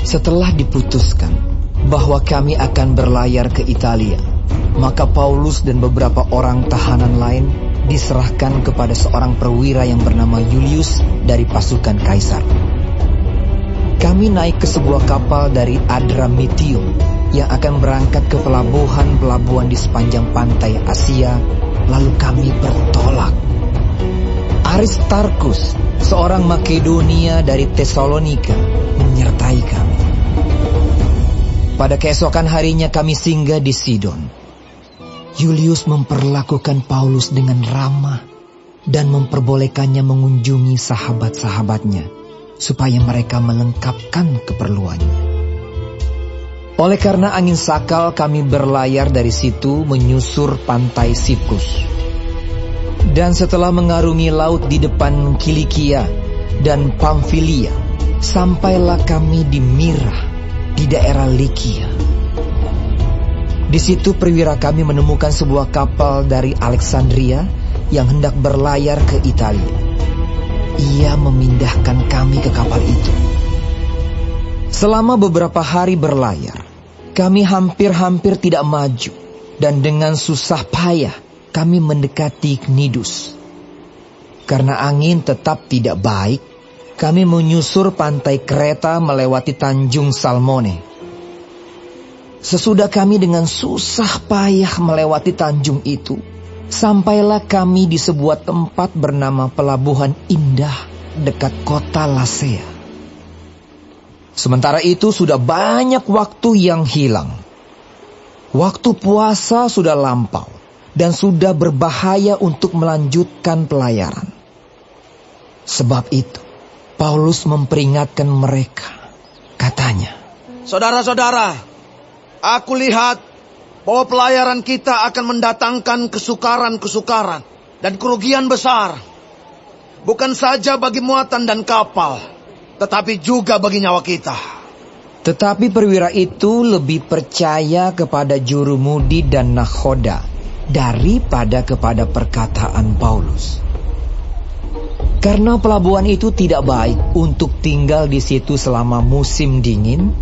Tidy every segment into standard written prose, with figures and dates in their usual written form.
Setelah diputuskan bahwa kami akan berlayar ke Italia, maka Paulus dan beberapa orang tahanan lain diserahkan kepada seorang perwira yang bernama Julius dari pasukan Kaisar. Kami naik ke sebuah kapal dari Adramyttium yang akan berangkat ke pelabuhan-pelabuhan di sepanjang pantai Asia, lalu kami bertolak. Aristarkus, seorang Makedonia dari Tesalonika, menyertai kami. Pada keesokan harinya kami singgah di Sidon. Julius memperlakukan Paulus dengan ramah dan memperbolehkannya mengunjungi sahabat-sahabatnya supaya mereka melengkapkan keperluannya. Oleh karena angin sakal, kami berlayar dari situ menyusur pantai Siprus. Dan setelah mengarungi laut di depan Kilikia dan Pamfilia, sampailah kami di Mira di daerah Likia. Di situ perwira kami menemukan sebuah kapal dari Alexandria yang hendak berlayar ke Italia. Ia memindahkan kami ke kapal itu. Selama beberapa hari berlayar, kami hampir-hampir tidak maju, dan dengan susah payah kami mendekati Knidus. Karena angin tetap tidak baik, kami menyusur pantai Kreta melewati Tanjung Salmone. Sesudah kami dengan susah payah melewati tanjung itu, sampailah kami di sebuah tempat bernama Pelabuhan Indah dekat kota Lasea. Sementara itu sudah banyak waktu yang hilang. Waktu puasa sudah lampau dan sudah berbahaya untuk melanjutkan pelayaran. Sebab itu Paulus memperingatkan mereka. Katanya, "Saudara-saudara, aku lihat bahwa pelayaran kita akan mendatangkan kesukaran-kesukaran dan kerugian besar. Bukan saja bagi muatan dan kapal, tetapi juga bagi nyawa kita." Tetapi perwira itu lebih percaya kepada jurumudi dan nakhoda daripada kepada perkataan Paulus. Karena pelabuhan itu tidak baik untuk tinggal di situ selama musim dingin,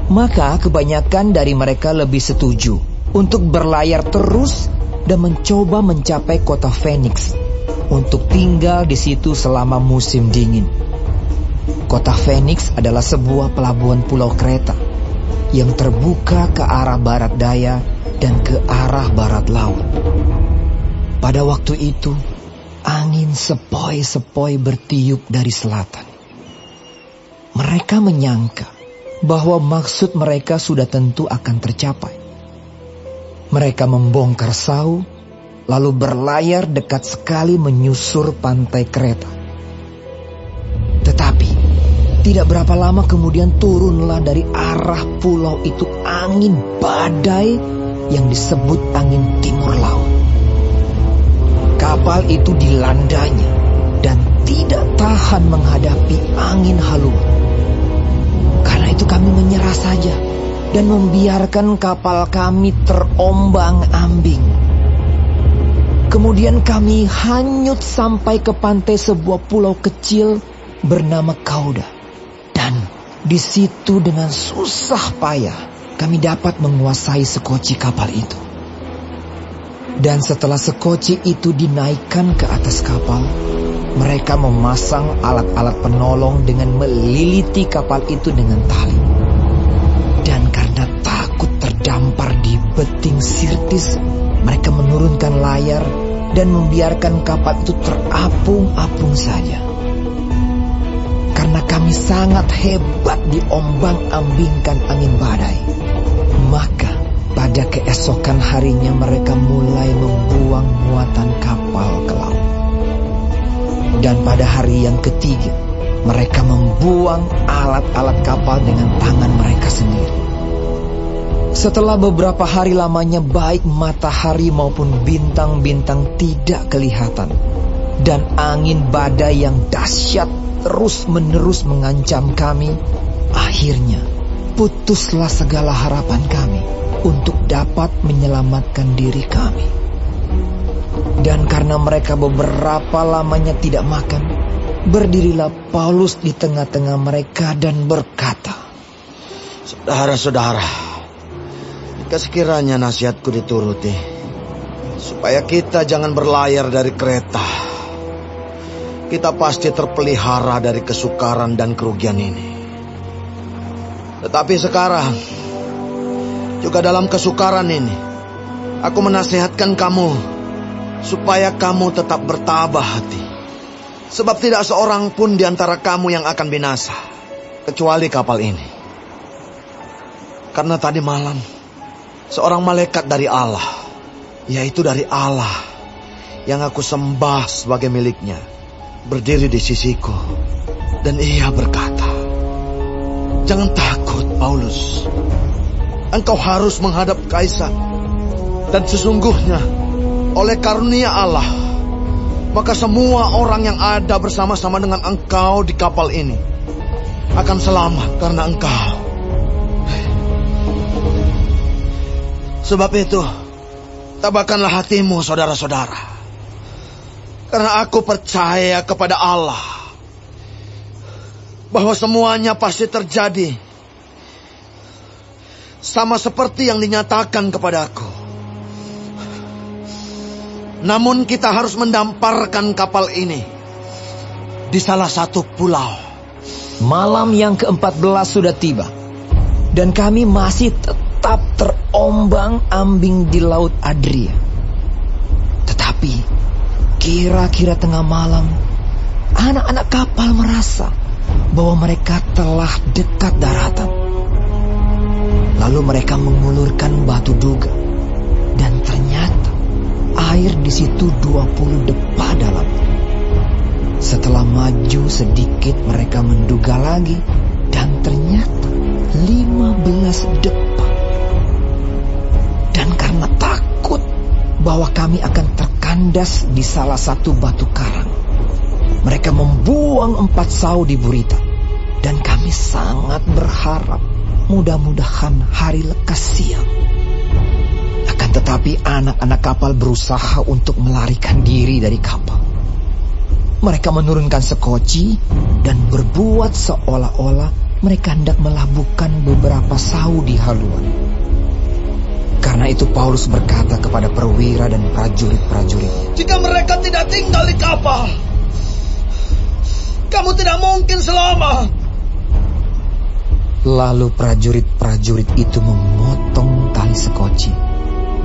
maka kebanyakan dari mereka lebih setuju untuk berlayar terus dan mencoba mencapai kota Phoenix untuk tinggal di situ selama musim dingin. Kota Phoenix adalah sebuah pelabuhan pulau Kreta yang terbuka ke arah barat daya dan ke arah barat laut. Pada waktu itu, angin sepoi-sepoi bertiup dari selatan. Mereka menyangka bahwa maksud mereka sudah tentu akan tercapai. Mereka membongkar sau, lalu berlayar dekat sekali menyusur pantai Kreta. Tetapi tidak berapa lama kemudian turunlah dari arah pulau itu angin badai yang disebut angin timur laut. Kapal itu dilandanya dan tidak tahan menghadapi angin haluan. Karena itu kami menyerah saja dan membiarkan kapal kami terombang-ambing. Kemudian kami hanyut sampai ke pantai sebuah pulau kecil bernama Kauda. Dan di situ dengan susah payah kami dapat menguasai sekoci kapal itu. Dan setelah sekoci itu dinaikkan ke atas kapal, mereka memasang alat-alat penolong dengan meliliti kapal itu dengan tali. Dan karena takut terdampar di beting Sirtis, mereka menurunkan layar dan membiarkan kapal itu terapung-apung saja. Karena kami sangat hebat diombang-ambingkan angin badai, maka pada keesokan harinya mereka mulai membuang muatan kapal ke laut. Dan pada hari yang ketiga, mereka membuang alat-alat kapal dengan tangan mereka sendiri. Setelah beberapa hari lamanya baik matahari maupun bintang-bintang tidak kelihatan, dan angin badai yang dahsyat terus-menerus mengancam kami, akhirnya putuslah segala harapan kami untuk dapat menyelamatkan diri kami. Dan karena mereka beberapa lamanya tidak makan, berdirilah Paulus di tengah-tengah mereka dan berkata, Saudara-saudara, jika sekiranya nasihatku dituruti, supaya kita jangan berlayar dari kereta, kita pasti terpelihara dari kesukaran dan kerugian ini. Tetapi sekarang, juga dalam kesukaran ini, aku menasihatkan kamu supaya kamu tetap bertabah hati. Sebab tidak seorang pun di antara kamu yang akan binasa, kecuali kapal ini. Karena tadi malam, seorang malaikat dari Allah, yaitu dari Allah, yang aku sembah sebagai miliknya, berdiri di sisiku. Dan ia berkata, "Jangan takut, Paulus. Engkau harus menghadap Kaisar. Dan sesungguhnya, oleh karunia Allah, maka semua orang yang ada bersama-sama dengan engkau di kapal ini akan selamat karena engkau. Sebab itu, tabahkanlah hatimu, saudara-saudara. Karena aku percaya kepada Allah bahwa semuanya pasti terjadi sama seperti yang dinyatakan kepadaku. Namun kita harus mendamparkan kapal ini di salah satu pulau." Malam yang ke-14 sudah tiba, dan kami masih tetap terombang-ambing di Laut Adria. Tetapi kira-kira tengah malam, anak-anak kapal merasa bahwa mereka telah dekat daratan. Lalu mereka mengulurkan batu duga, dan ternyata air di situ 20 depa dalam. Setelah maju sedikit, mereka menduga lagi, dan ternyata 15 depa. Dan karena takut bahwa kami akan terkandas di salah satu batu karang, mereka membuang 4 sau di Burita. Dan kami sangat berharap mudah-mudahan hari lekas siang. Akan tetapi anak-anak kapal berusaha untuk melarikan diri dari kapal. Mereka menurunkan sekoci dan berbuat seolah-olah mereka hendak melabuhkan beberapa sau di haluan. Karena itu Paulus berkata kepada perwira dan prajurit-prajuritnya, "Jika mereka tidak tinggal di kapal, kamu tidak mungkin selamat." Lalu prajurit-prajurit itu memotong tali sekoci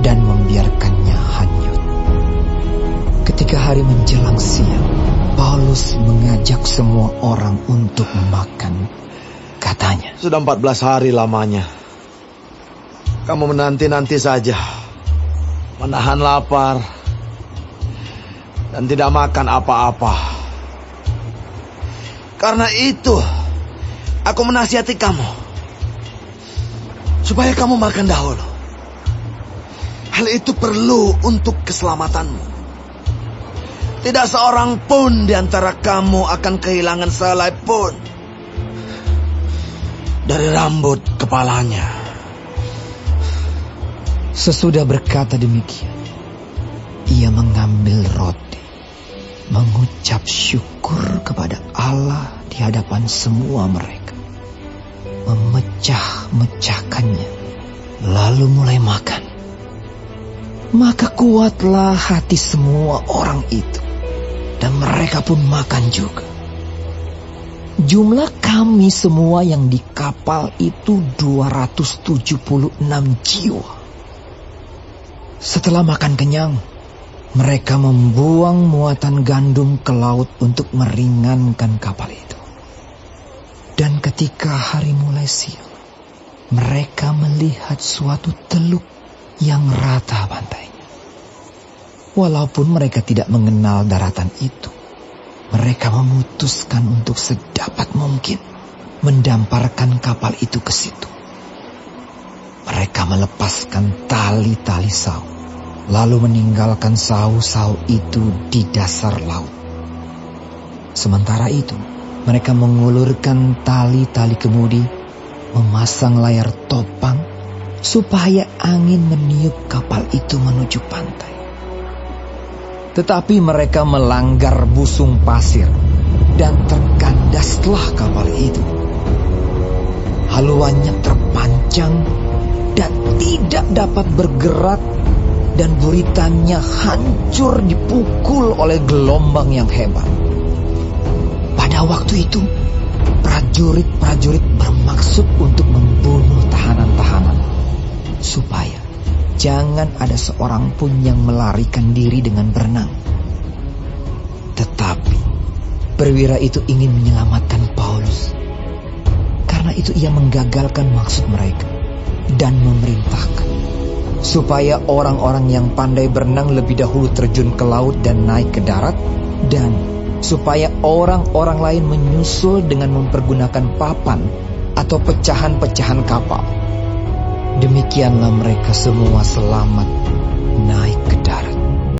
dan membiarkannya hanyut. Ketika hari menjelang siang, Paulus mengajak semua orang untuk makan. Katanya, "Sudah 14 hari lamanya. Kamu menanti-nanti saja, menahan lapar, dan tidak makan apa-apa. Karena itu, aku menasihati kamu, supaya kamu makan dahulu. Hal itu perlu untuk keselamatanmu. Tidak seorang pun di antara kamu akan kehilangan sehelai pun dari rambut kepalanya." sesudah berkata demikian, ia mengambil roti, mengucap syukur kepada Allah di hadapan semua mereka, memecah-mecahkannya, lalu mulai makan. Maka kuatlah hati semua orang itu, dan mereka pun makan juga. Jumlah kami semua yang di kapal itu 276 jiwa. Setelah makan kenyang, mereka membuang muatan gandum ke laut untuk meringankan kapal itu. Dan ketika hari mulai siang, mereka melihat suatu teluk yang rata pantainya. Walaupun mereka tidak mengenal daratan itu, mereka memutuskan untuk sedapat mungkin mendamparkan kapal itu ke situ. Mereka melepaskan tali-tali sau, lalu meninggalkan sau-sau itu di dasar laut. Sementara itu, mereka mengulurkan tali-tali kemudi, memasang layar topang, supaya angin meniup kapal itu menuju pantai. Tetapi mereka melanggar busung pasir, dan terkandaslah kapal itu. Haluannya terpasang kencang dan tidak dapat bergerak, dan buritannya hancur dipukul oleh gelombang yang hebat. Pada waktu itu, prajurit-prajurit bermaksud untuk membunuh tahanan-tahanan, supaya jangan ada seorang pun yang melarikan diri dengan berenang. Tetapi perwira itu ingin menyelamatkan Paulus. Karena itu ia menggagalkan maksud mereka dan memerintahkan supaya orang-orang yang pandai berenang lebih dahulu terjun ke laut dan naik ke darat, dan supaya orang-orang lain menyusul dengan mempergunakan papan atau pecahan-pecahan kapal. Demikianlah mereka semua selamat